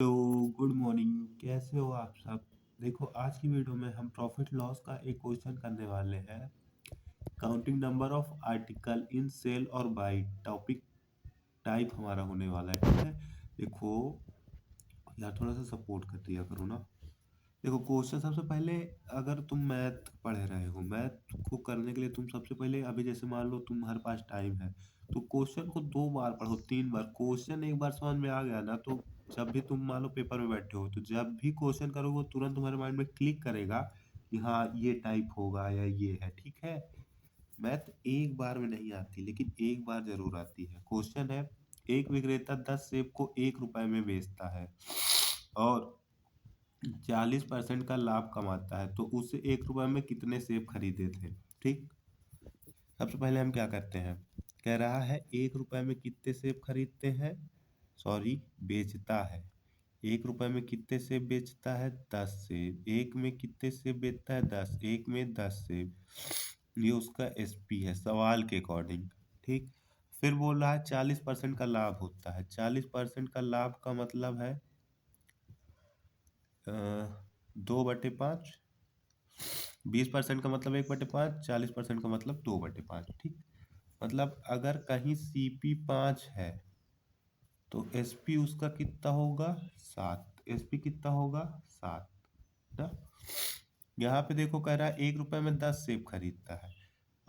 तो good morning. कैसे हो आप सब। देखो, आज की वीडियो में हम प्रॉफिट लॉस का एक क्वेश्चन करने वाले हैं। Counting number of article in cell और बाई टॉपिक टाइप हमारा होने वाला है। ठीक है। देखो यार, थोड़ा सा सपोर्ट कर दिया करो ना। देखो, क्वेश्चन सबसे पहले, अगर तुम मैथ पढ़ रहे हो, मैथ को करने के लिए तुम सबसे पहले, अभी जैसे मान लो तुम्हारे पास टाइम है, तो क्वेश्चन को 2 बार पढ़ो, 3 बार। क्वेश्चन एक बार समझ में आ गया ना, तो जब भी तुम मान लो पेपर में बैठे हो, तो जब भी क्वेश्चन करोगे वो तुरंत तुम्हारे माइंड में क्लिक करेगा कि हाँ ये टाइप होगा या ये है। ठीक है। मैथ एक बार में नहीं आती, लेकिन एक बार जरूर आती है। क्वेश्चन है, एक विक्रेता 10 सेब को 1 रुपए में बेचता है और 40% का लाभ कमाता है, तो उससे 1 रुपए में कितने सेब खरीदे थे। ठीक। सबसे पहले हम क्या करते हैं, कह रहा है 1 रुपए में कितने सेब खरीदते हैं, सॉरी बेचता है। 1 रुपए में कितने सेब बेचता है, 10 सेब। एक में कितने सेब बेचता है, 10। एक में 10 सेब। ये उसका एसपी है सवाल के अकॉर्डिंग। ठीक। फिर बोल रहा है 40% का लाभ होता है। 40% का लाभ का मतलब है 2/5। 20% का मतलब 1/5। 40% का मतलब 2/5। ठीक। मतलब अगर कहीं CP 5 है तो SP उसका कितना होगा, 7। SP कितना होगा, 7 ना। यहाँ पे देखो, कह रहा है 1 रुपए में 10 सेब खरीदता है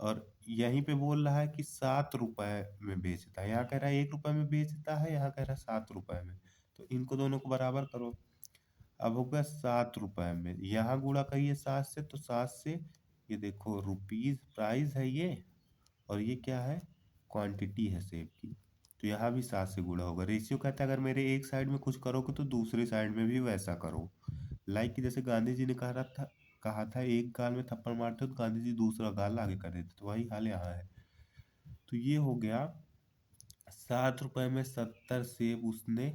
और यहीं पे बोल रहा है कि 7 रुपए में बेचता है। यहाँ कह रहा है 1 रुपए में बेचता है, यहाँ कह रहा है 7 रुपए में। तो इनको दोनों को बराबर करो। अब हो गया 7 रुपए में, यहाँ गुणा करिए 7 से, तो 7 से, ये देखो रुपीज प्राइस है ये, और ये क्या है, क्वांटिटी है सेब की। तो यहाँ भी 7 से गुणा होगा। रेशियो कहता है अगर मेरे एक साइड में कुछ करोगे तो दूसरी साइड में भी वैसा करो। लाइक कि जैसे गांधी जी ने कहा था एक गाल में थप्पड़ मारते हो तो गांधी जी दूसरा गाल आगे कर देते, तो वही हाल यहाँ है। तो ये हो गया 7 रुपए में 70 सेब उसने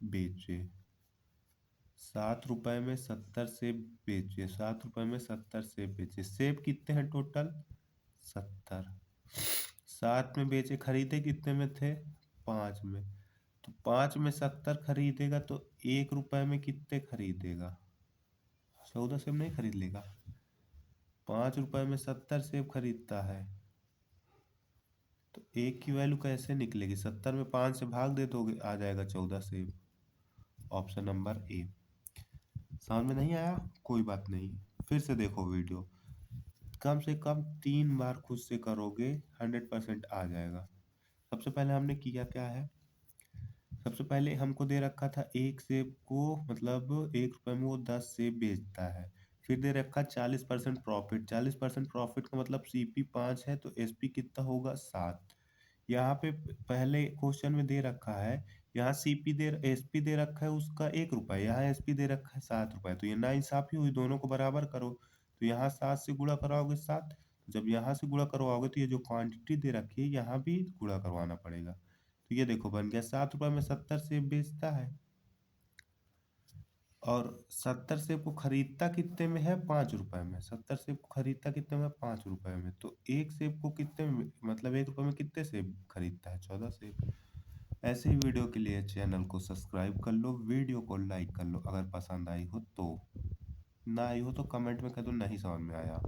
बेचे। 7 रुपए में 70 सेब बेचे। 7 रुपए में 70 सेब बेचे। सेब कितने हैं टोटल, 70। 7 में बेचे, खरीदे कितने में थे, 5 में। तो 5 में 70 खरीदेगा तो 1 रुपए में कितने खरीदेगा, 14 सेब नहीं खरीद लेगा। 5 रुपए में 70 सेब खरीदता है, तो एक की वैल्यू कैसे निकलेगी, 70 में 5 से भाग दे दोगे, आ जाएगा 14 सेब। Option number A. समझ में नहीं आया, कोई बात नहीं, फिर से देखो वीडियो। कम से कम 3 बार खुद से करोगे, 100% आ जाएगा। सबसे पहले हमने किया क्या है, सबसे पहले हमको दे रखा था एक सेब को, मतलब 1 रुपए में वो 10 सेब बेचता है। फिर दे रखा 40% प्रॉफिट। 40% प्रॉफिट का मतलब CP 5 है, तो SP कितना होगा, 7। यहाँ पे पहले क्वेश्चन में दे रखा है, यहाँ SP दे रखा है उसका 1 रुपए, यहाँ SP दे रखा है 7 रुपए, तो ये ना इंसाफी हुई, दोनों को बराबर करो। तो यहाँ 7 से गुणा कराओगे 7, जब यहाँ से गुणा करवाओगे तो ये जो क्वांटिटी दे रखी है यहाँ भी गुणा करवाना पड़ेगा। तो ये देखो बन गया 7 रुपए में 70 सेब बेचता है और 70 सेब को खरीदता कितने में है, 5 रुपए में। 70 सेब को खरीदता कितने में, 5 रुपए में। तो एक सेब को कितने में, मतलब 1 रुपए में कितने सेब खरीदता है, 14 सेब। ऐसे ही वीडियो के लिए चैनल को सब्सक्राइब कर लो, वीडियो को लाइक कर लो अगर पसंद आई हो तो। ना आई हो तो कमेंट में कह दो नहीं समझ में आया।